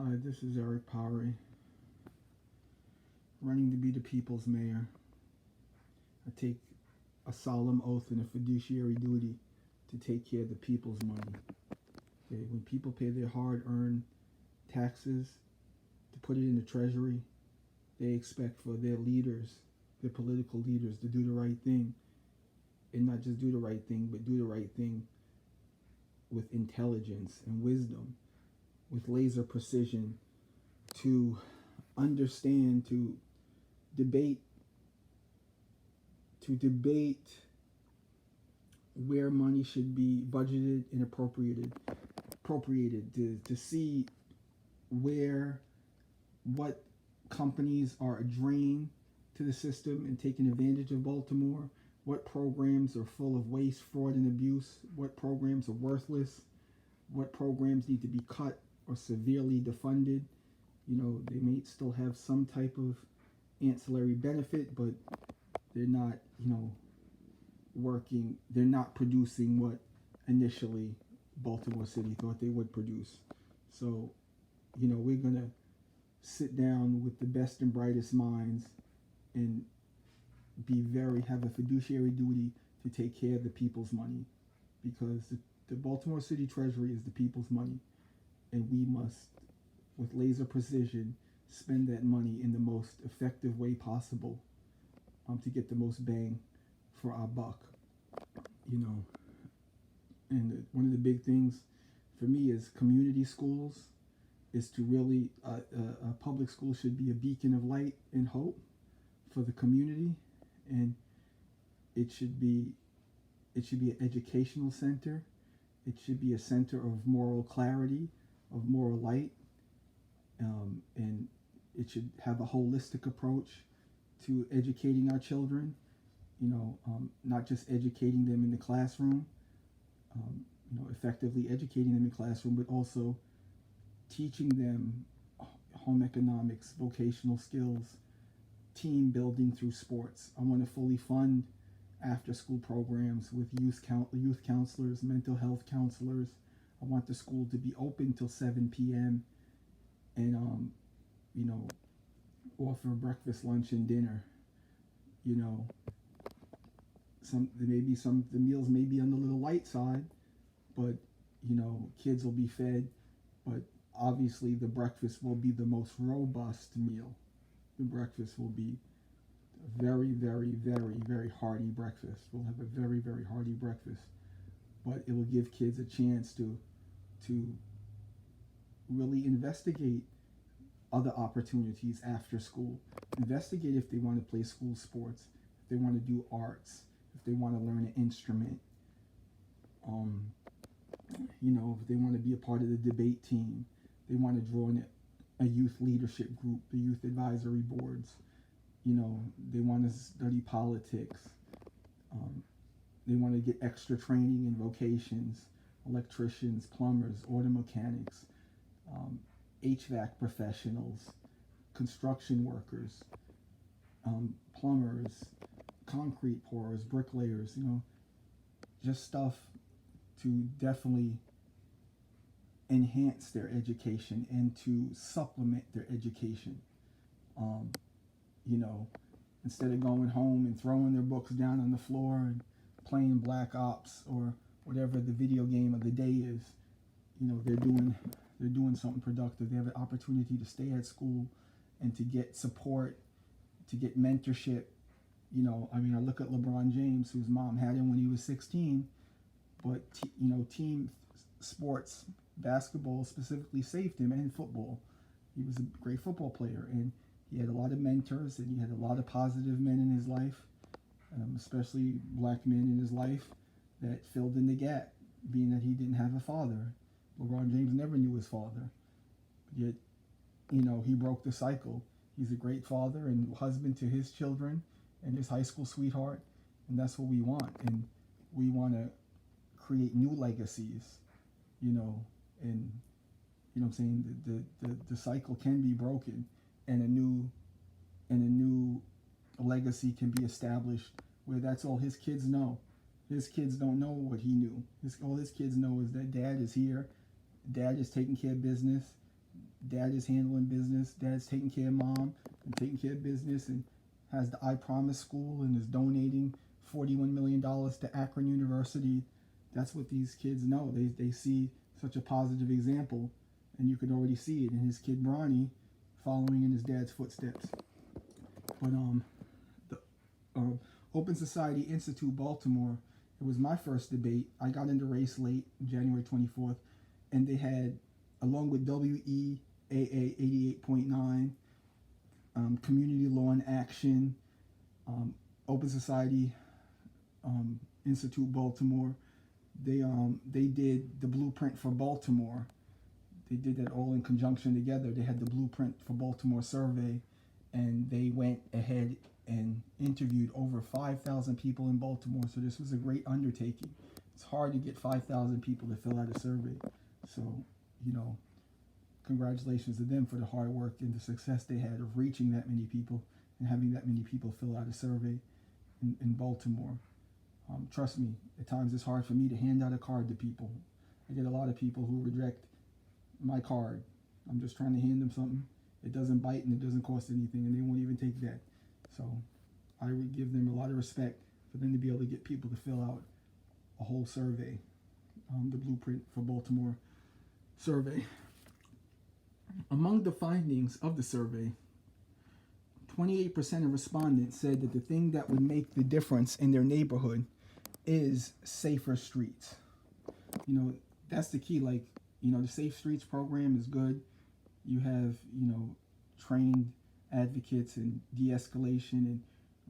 Hi, this is Eric Powery, running to be the people's mayor. I take a solemn oath and a fiduciary duty to take care of the people's money. Okay, when people pay their hard-earned taxes to put it in the treasury, they expect for their leaders, their political leaders, to do the right thing, and not just do the right thing, but do the right thing with intelligence and wisdom, with laser precision, to understand, debate to debate where money should be budgeted and appropriated to see what companies are a drain to the system and taking advantage of Baltimore, what programs are full of waste, fraud, and abuse, what programs are worthless, what programs need to be cut or severely defunded. They may still have some type of ancillary benefit, but they're not, they're not producing what initially Baltimore City thought they would produce. So, we're going to sit down with the best and brightest minds and have a fiduciary duty to take care of the people's money, because the Baltimore City Treasury is the people's money, and we must, with laser precision, spend that money in the most effective way possible, to get the most bang for our buck. And one of the big things for me is community schools is to really a public school should be a beacon of light and hope for the community, and it should be an educational center. It should be a center of moral clarity, of moral light, and it should have a holistic approach to educating our children. Not just educating them in the classroom, effectively educating them in the classroom, but also teaching them home economics, vocational skills, team building through sports. I want to fully fund after-school programs with youth counselors, mental health counselors. I want the school to be open till 7 p.m. and offer breakfast, lunch, and dinner. The meals may be on the little light side, but kids will be fed. But obviously, the breakfast will be the most robust meal. The breakfast will be a very, very, very, very hearty breakfast. We'll have a very, very hearty breakfast, but it will give kids a chance to really investigate other opportunities after school. Investigate if they want to play school sports, if they want to do arts, if they want to learn an instrument, if they want to be a part of the debate team, they want to join a youth leadership group, the youth advisory boards, they want to study politics, they want to get extra training in vocations, electricians, plumbers, auto mechanics, HVAC professionals, construction workers, plumbers, concrete pourers, bricklayers, just stuff to definitely enhance their education and to supplement their education. Instead of going home and throwing their books down on the floor and playing Black Ops or whatever the video game of the day is, they're doing something productive. They have an opportunity to stay at school and to get support, to get mentorship. I look at LeBron James, whose mom had him when he was 16, but team sports, basketball specifically, saved him, and football. He was a great football player, and he had a lot of mentors, and he had a lot of positive men in his life, especially black men in his life that filled in the gap, being that he didn't have a father. LeBron James never knew his father, yet, he broke the cycle. He's a great father and husband to his children and his high school sweetheart, and that's what we want. And we want to create new legacies, and what I'm saying, the cycle can be broken, and a new legacy can be established where that's all his kids know. His kids don't know what he knew. All his kids know is that dad is here, dad is taking care of business, Dad is handling business. Dad's taking care of mom and taking care of business, and has the I Promise School and is donating $41 million to Akron University. That's what these kids know. They see such a positive example, and you can already see it in his kid Bronny following in his dad's footsteps. But the Open Society Institute Baltimore, it was my first debate. I got into race late, January 24th, and they had, along with WEAA 88.9, Community Law in Action, Open Society Institute Baltimore, they did the blueprint for Baltimore. They did that all in conjunction together. They had the blueprint for Baltimore survey, and they went ahead and interviewed over 5,000 people in Baltimore. So this was a great undertaking. It's hard to get 5,000 people to fill out a survey. So, congratulations to them for the hard work and the success they had of reaching that many people and having that many people fill out a survey in Baltimore. Trust me, at times it's hard for me to hand out a card to people. I get a lot of people who reject my card. I'm just trying to hand them something. It doesn't bite and it doesn't cost anything, and they won't even take that. So I would give them a lot of respect for them to be able to get people to fill out a whole survey, the blueprint for Baltimore survey. Among the findings of the survey, 28% of respondents said that the thing that would make the difference in their neighborhood is safer streets. That's the key. The Safe Streets program is good. You have, trained advocates and de-escalation, and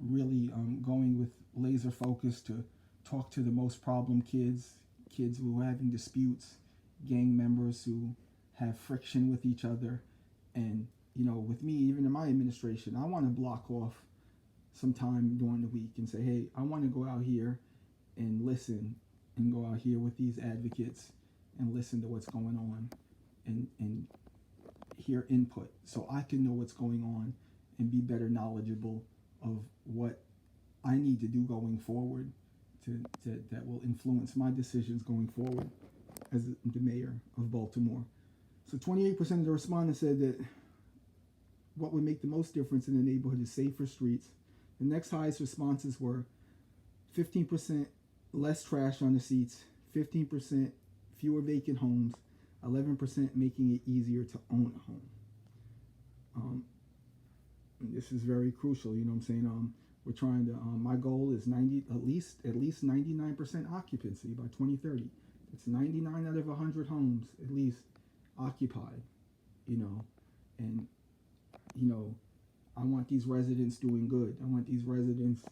really going with laser focus to talk to the most problem kids who are having disputes, gang members who have friction with each other. And, with me, even in my administration, I want to block off some time during the week and say, hey, I want to go out here and listen, and go out here with these advocates and listen to what's going on, and hear input so I can know what's going on and be better knowledgeable of what I need to do going forward that will influence my decisions going forward as the mayor of Baltimore. So 28% of the respondents said that what would make the most difference in the neighborhood is safer streets. The next highest responses were 15% less trash on the streets, 15% fewer vacant homes, 11% making it easier to own a home. And this is very crucial. We're trying to. My goal is at least 99% occupancy by 2030. It's 99 out of 100 homes at least occupied. And I want these residents doing good. I want these residents,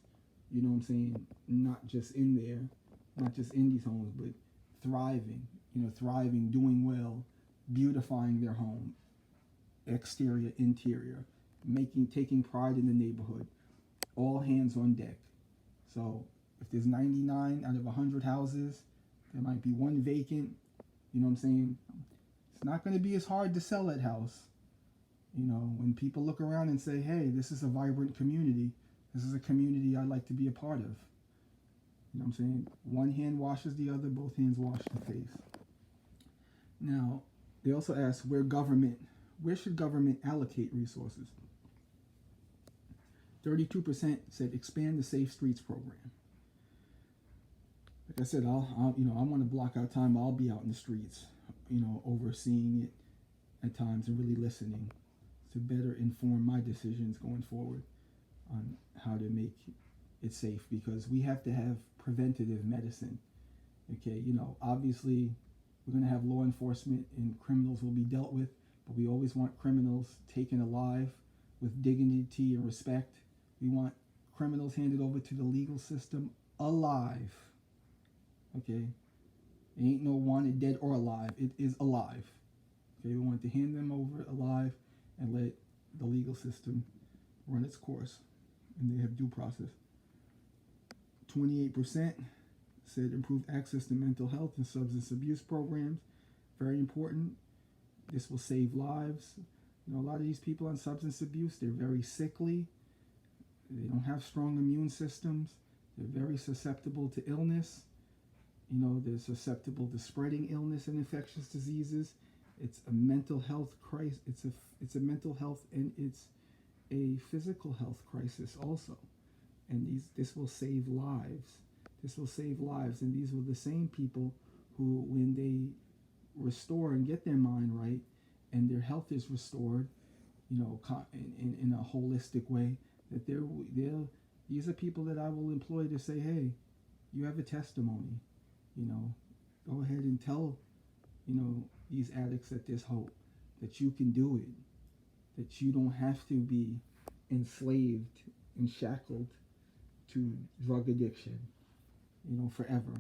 not just in these homes, but thriving, doing well, beautifying their home, exterior, interior, taking pride in the neighborhood, all hands on deck. So if there's 99 out of 100 houses, there might be one vacant, it's not going to be as hard to sell that house. When people look around and say, hey, this is a vibrant community, this is a community I'd like to be a part of. One hand washes the other, both hands wash the face. Now, they also asked where should government allocate resources? 32% said expand the Safe Streets program. Like I said, I want to block out time. I'll be out in the streets, overseeing it at times and really listening to better inform my decisions going forward on how to make it safe, because we have to have preventative medicine. Okay, obviously we're going to have law enforcement and criminals will be dealt with, but we always want criminals taken alive with dignity and respect. We want criminals handed over to the legal system alive. Okay, it ain't no wanted dead or alive. It is alive. Okay, we want to hand them over alive and let the legal system run its course, and they have due process. 28% said improve access to mental health and substance abuse programs. Very important. This will save lives. A lot of these people on substance abuse, they're very sickly. They don't have strong immune systems. They're very susceptible to illness. They're susceptible to spreading illness and infectious diseases. It's a mental health crisis. It's a mental health and it's a physical health crisis also. And this will save lives. This will save lives. And these were the same people who, when they restore and get their mind right, and their health is restored, in a holistic way, that these are people that I will employ to say, hey, you have a testimony, go ahead and tell, these addicts that there's hope, that you can do it, that you don't have to be enslaved and shackled to drug addiction, forever,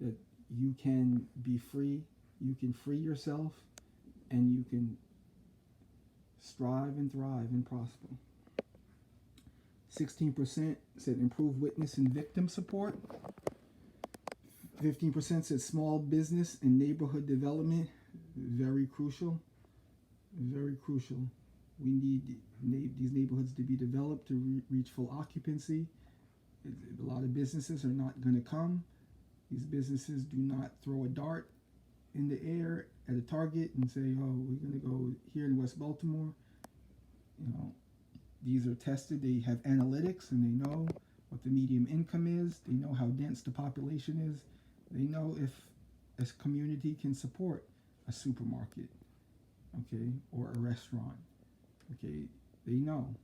that you can be free, you can free yourself, and you can strive and thrive and prosper. 16% said improve witness and victim support. 15% said small business and neighborhood development. Very crucial. Very crucial. We need these neighborhoods to be developed to reach full occupancy. A lot of businesses are not going to come. These businesses do not throw a dart in the air at a target and say, oh, we're going to go here in West Baltimore. These are tested. They have analytics and they know what the median income is. They know how dense the population is. They know if a community can support a supermarket, okay, or a restaurant, okay. They know.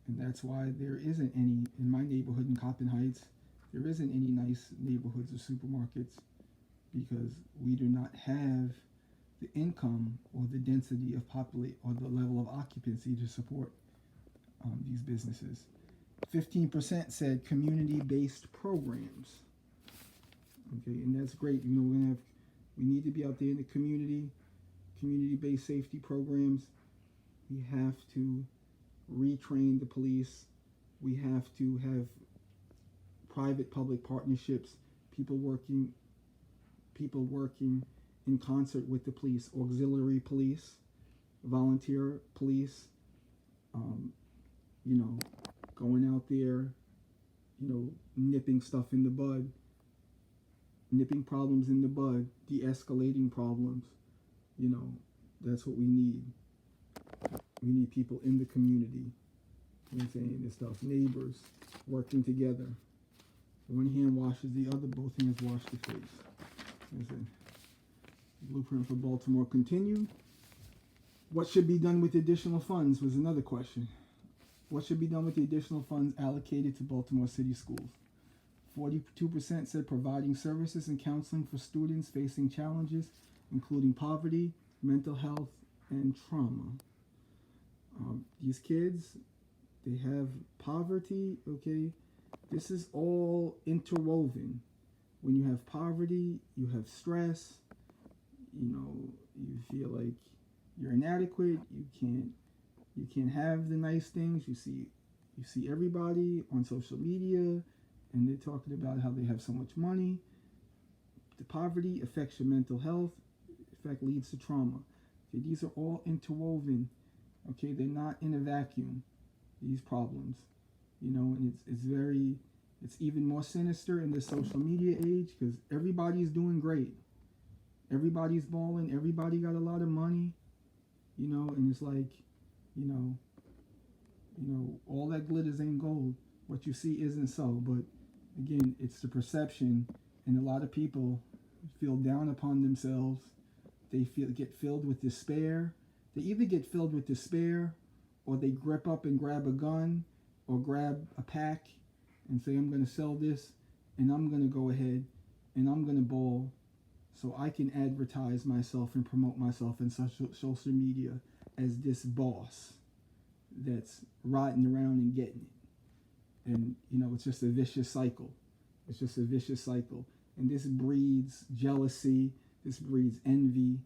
And that's why there isn't any, in my neighborhood in Coppin Heights, there isn't any nice neighborhoods or supermarkets, because we do not have the income or the density of or the level of occupancy to support these businesses. 15% said community-based programs. Okay, and that's great. We need to be out there in the community-based safety programs. We have to retrain the police. We have to have private-public partnerships, people working in concert with the police, auxiliary police, volunteer police, going out there, nipping stuff in the bud, nipping problems in the bud, de-escalating problems. That's what we need. We need people in the community, and stuff, neighbors working together. One hand washes the other, both hands wash the face. Blueprint for Baltimore continued. What should be done with the additional funds was another question. What should be done with the additional funds allocated to Baltimore City schools? 42% said providing services and counseling for students facing challenges, including poverty, mental health, and trauma. These kids, they have poverty, okay? This is all interwoven. When you have poverty, you have stress, you feel like you're inadequate, you can't have the nice things. You see everybody on social media and they're talking about how they have so much money. The poverty affects your mental health, in fact leads to trauma. Okay, these are all interwoven. Okay, they're not in a vacuum, these problems. And it's even more sinister in the social media age, because everybody's doing great. Everybody's balling, everybody got a lot of money, and it's like, all that glitters ain't gold. What you see isn't so. But again, it's the perception, and a lot of people feel down upon themselves. They get filled with despair. They either get filled with despair, or they grip up and grab a gun, or grab a pack, and say, I'm going to sell this, and I'm going to go ahead, and I'm going to ball, so I can advertise myself and promote myself in social media as this boss that's riding around and getting it. And, it's just a vicious cycle. It's just a vicious cycle. And this breeds jealousy. This breeds envy,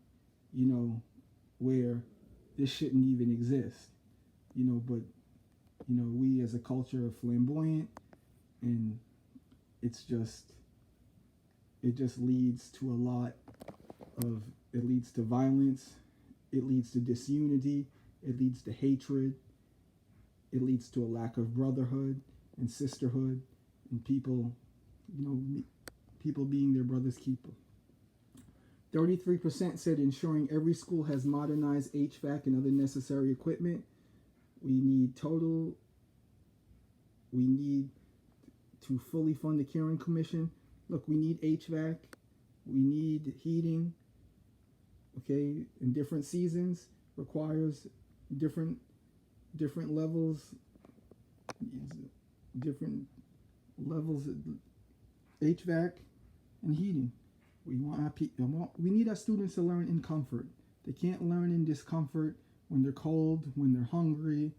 where this shouldn't even exist. But, we as a culture are flamboyant, and it just leads to it leads to violence, it leads to disunity, it leads to hatred, it leads to a lack of brotherhood and sisterhood, and people being their brother's keeper. 33% said ensuring every school has modernized HVAC and other necessary equipment. We need to fully fund the Caring Commission. Look, we need HVAC, we need heating, okay, in different seasons, requires different levels, different levels of HVAC and heating. We need our students to learn in comfort. They can't learn in discomfort when they're cold, when they're hungry,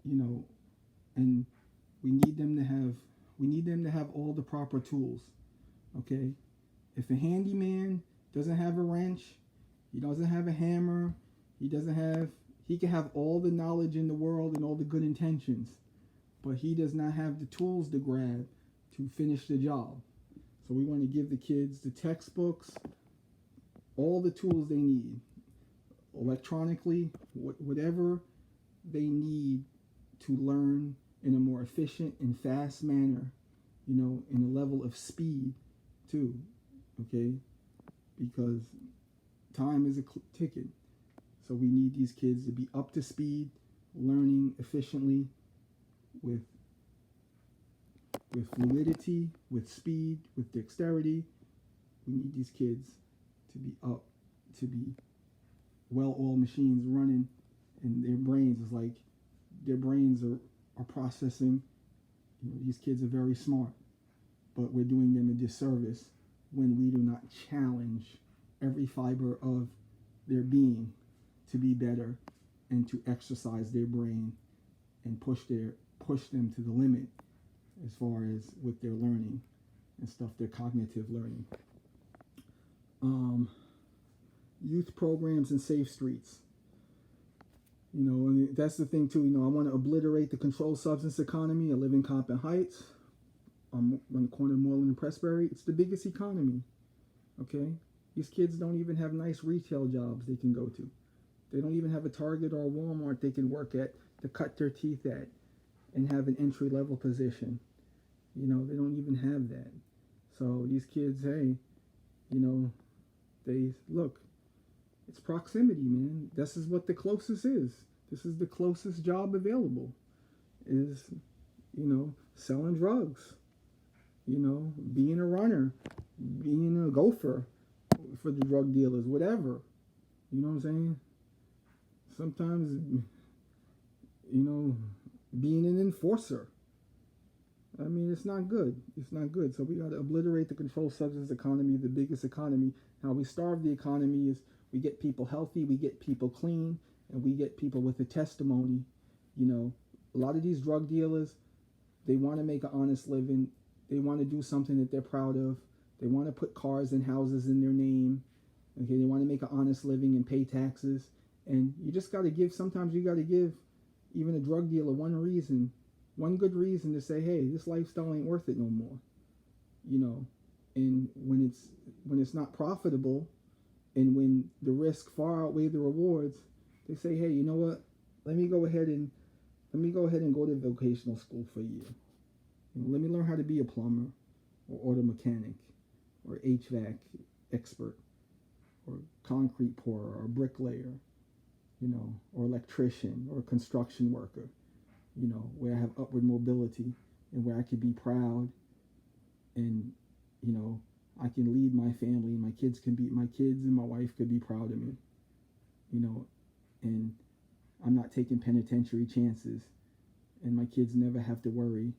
and we need them to have all the proper tools. Okay? If a handyman doesn't have a wrench, he doesn't have a hammer, he can have all the knowledge in the world and all the good intentions, but he does not have the tools to grab to finish the job. So we want to give the kids the textbooks, all the tools they need, electronically, whatever they need to learn in a more efficient and fast manner, in a level of speed too, okay? Because time is a ticket. So we need these kids to be up to speed, learning efficiently with fluidity, with speed, with dexterity. We need these kids to be well-oiled machines running, and their brains are processing. These kids are very smart, but we're doing them a disservice when we do not challenge every fiber of their being to be better and to exercise their brain and push them to the limit as far as with their learning and stuff, their cognitive learning. Youth programs and safe streets. And that's the thing too. I want to obliterate the controlled substance economy. I live in Compton Heights. I'm on the corner of Moreland and Pressbury. It's the biggest economy. Okay? These kids don't even have nice retail jobs they can go to. They don't even have a Target or a Walmart they can work at to cut their teeth at and have an entry-level position. They don't even have that. So these kids, hey, they look, it's proximity, man. This is what the closest is. This is the closest job available is, selling drugs, being a runner, being a gopher for the drug dealers, whatever. You know what I'm saying? Sometimes, being an enforcer. I mean, it's not good. It's not good. So we got to obliterate the controlled substance economy, the biggest economy. How we starve the economy is we get people healthy, we get people clean, and we get people with a testimony. A lot of these drug dealers, they want to make an honest living. They want to do something that they're proud of. They want to put cars and houses in their name. Okay, they want to make an honest living and pay taxes. And you just got to give, sometimes you got to give even a drug dealer one good reason to say, hey, this lifestyle ain't worth it no more. And when it's not profitable and when the risk far outweigh the rewards, they say, hey, you know what? Let me go ahead and go to vocational school for a year. Let me learn how to be a plumber or auto mechanic or HVAC expert or concrete pourer or bricklayer, or electrician or construction worker, where I have upward mobility and where I could be proud and, I can lead my family and my kids and my wife could be proud of me, and I'm not taking penitentiary chances and my kids never have to worry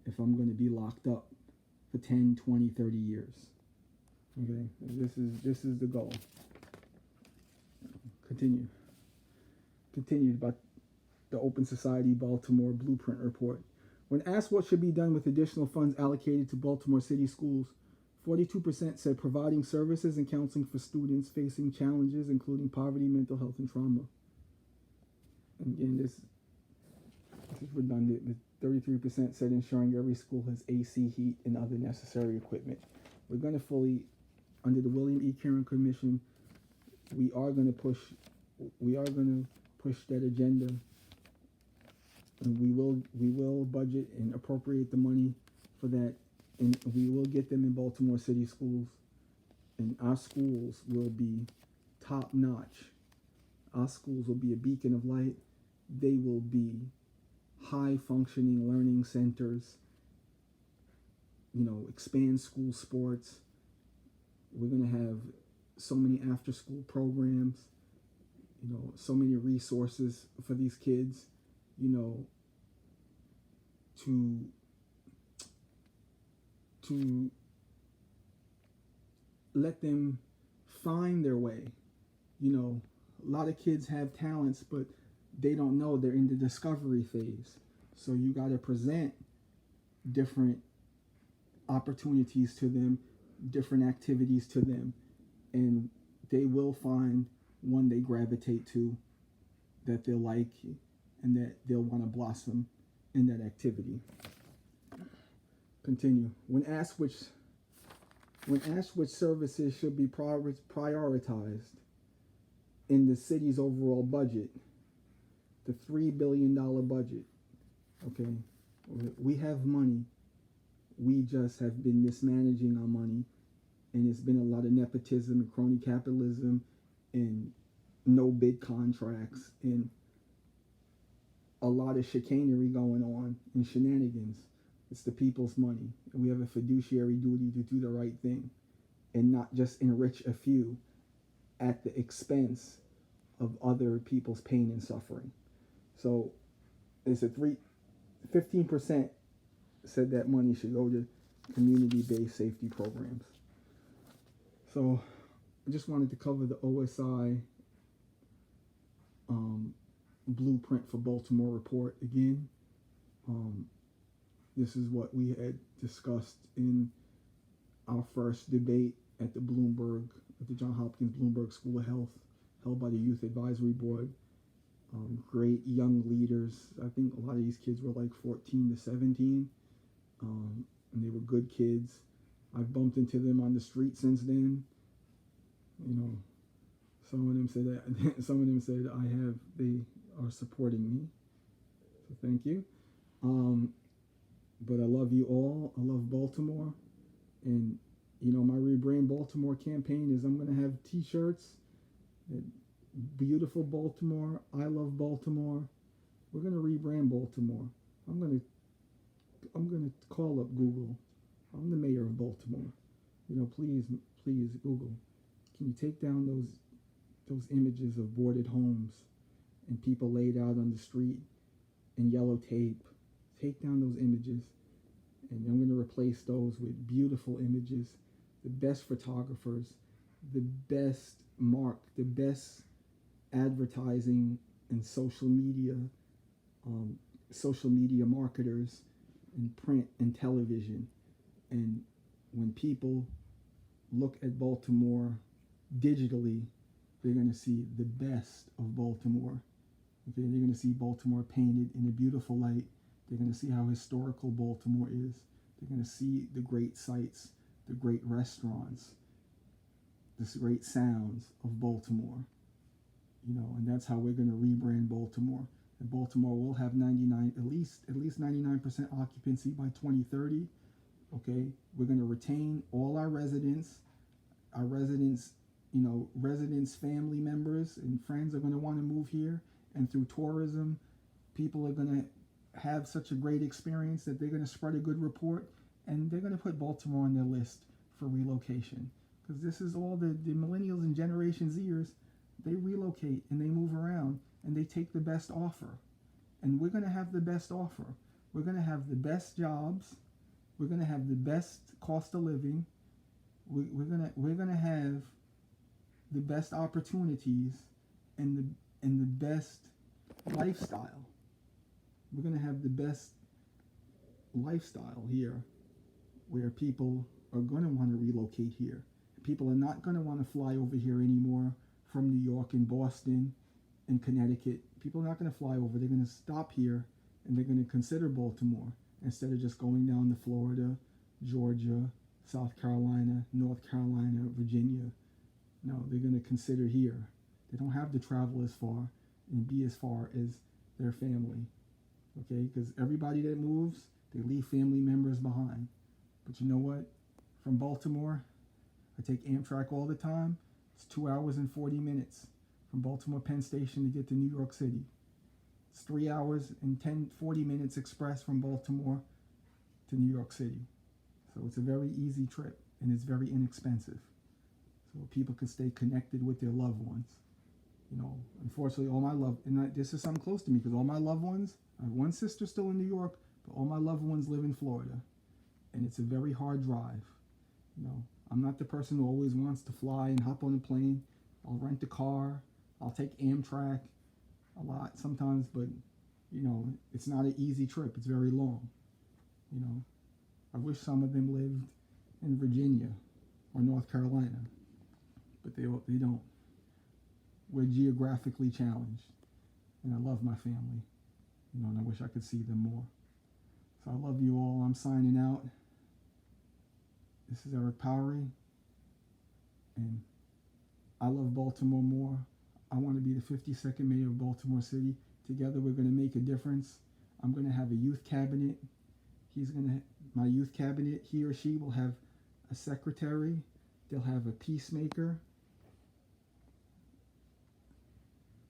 if I'm going to be locked up for 10, 20, 30 years. Okay, this is the goal. Continued about the Open Society Baltimore Blueprint Report. When asked what should be done with additional funds allocated to Baltimore City schools, 42% said providing services and counseling for students facing challenges including poverty, mental health, and trauma. And again, this is redundant, but 33% said ensuring every school has AC, heat, and other necessary equipment. We're going to fully, under the William E. Caring Commission, we are going to push that agenda, and we will budget and appropriate the money for that, and we will get them in Baltimore City schools. And our schools will be top notch. Our schools will be a beacon of light. They will be high functioning learning centers, expand school sports. We're going to have so many after school programs, so many resources for these kids, to let them find their way. A lot of kids have talents, but they don't know they're in the discovery phase. So you got to present different opportunities to them, different activities to them, and they will find one they gravitate to that they'll like and that they'll want to blossom in that activity. Continue. When asked which services should be prioritized in the city's overall budget, the $3 billion budget, okay, we have money. We just have been mismanaging our money, and it's been a lot of nepotism and crony capitalism and no bid contracts and a lot of chicanery going on and shenanigans. It's the people's money, and we have a fiduciary duty to do the right thing and not just enrich a few at the expense of other people's pain and suffering. So it's 15% said that money should go to community-based safety programs. So I just wanted to cover the OSI Blueprint for Baltimore report again. This is what we had discussed in our first debate at the John Hopkins Bloomberg School of Health, held by the Youth Advisory Board. Great young leaders. I think a lot of these kids were like 14 to 17, and they were good kids. I've bumped into them on the street since then. Some of them said that they are supporting me. So thank you. But I love you all. I love Baltimore. And, my Rebrand Baltimore campaign is I'm going to have t-shirts. Beautiful Baltimore. I love Baltimore. We're going to rebrand Baltimore. I'm going to call up Google. I'm the mayor of Baltimore. Please, Google. Can you take down those images of boarded homes and people laid out on the street and yellow tape? Take down those images, and I'm going to replace those with beautiful images, the best photographers, the best advertising and social media marketers in print and television. And when people look at Baltimore digitally, they're going to see the best of Baltimore. Okay, they're going to see Baltimore painted in a beautiful light. They're going to see how historical Baltimore is. They're going to see the great sights, the great restaurants, the great sounds of Baltimore. And that's how we're going to rebrand Baltimore. And Baltimore will have at least 99% occupancy by 2030. Okay, we're going to retain all our residents. Our residents, family members and friends are going to want to move here. And through tourism, people are going to have such a great experience that they're going to spread a good report, and they're going to put Baltimore on their list for relocation. Because this is all the millennials and Generation Zers. They relocate and they move around and they take the best offer. And we're going to have the best offer. We're going to have the best jobs. We're going to have the best cost of living. We're going to have the best opportunities and the best lifestyle. We're going to have the best lifestyle here, where people are going to want to relocate here. People are not going to want to fly over here anymore from New York and Boston and Connecticut. People are not going to fly over. They're going to stop here and they're going to consider Baltimore instead of just going down to Florida, Georgia, South Carolina, North Carolina, Virginia. No, they're going to consider here. They don't have to travel as far and be as far as their family. Okay, because everybody that moves, they leave family members behind. But you know what? From Baltimore, I take Amtrak all the time. It's 2 hours and 40 minutes from Baltimore Penn Station to get to New York City. It's 3 hours and 40 minutes express from Baltimore to New York City. So it's a very easy trip, and it's very inexpensive. So people can stay connected with their loved ones. You know, unfortunately, this is something close to me, because all my loved ones, I have one sister still in New York, but all my loved ones live in Florida. And it's a very hard drive. You know, I'm not the person who always wants to fly and hop on a plane. I'll rent a car. I'll take Amtrak a lot sometimes, but, you know, it's not an easy trip. It's very long. You know, I wish some of them lived in Virginia or North Carolina, but they don't. We're geographically challenged, and I love my family, you know, and I wish I could see them more. So I love you all. I'm signing out. This is Eric Powery, and I love Baltimore more. I want to be the 52nd mayor of Baltimore City. Together we're going to make a difference. I'm going to have a youth cabinet. My youth cabinet, he or she will have a secretary. They'll have a peacemaker.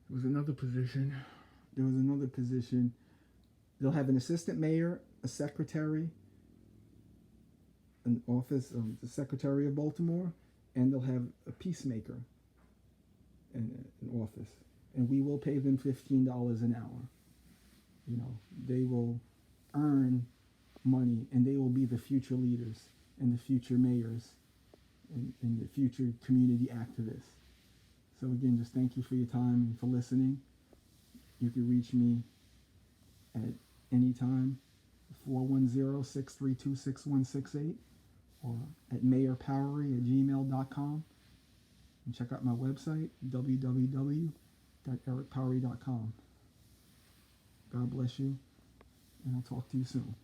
There was another position. They'll have an assistant mayor, a secretary, an office of the Secretary of Baltimore, and they'll have a peacemaker in an office. And we will pay them $15 an hour. You know, they will earn money, and they will be the future leaders and the future mayors and the future community activists. So again, just thank you for your time and for listening. You can reach me at any time, 410-632-6168, or at mayorpowery@gmail.com. And check out my website, www.ericpowery.com. God bless you, and I'll talk to you soon.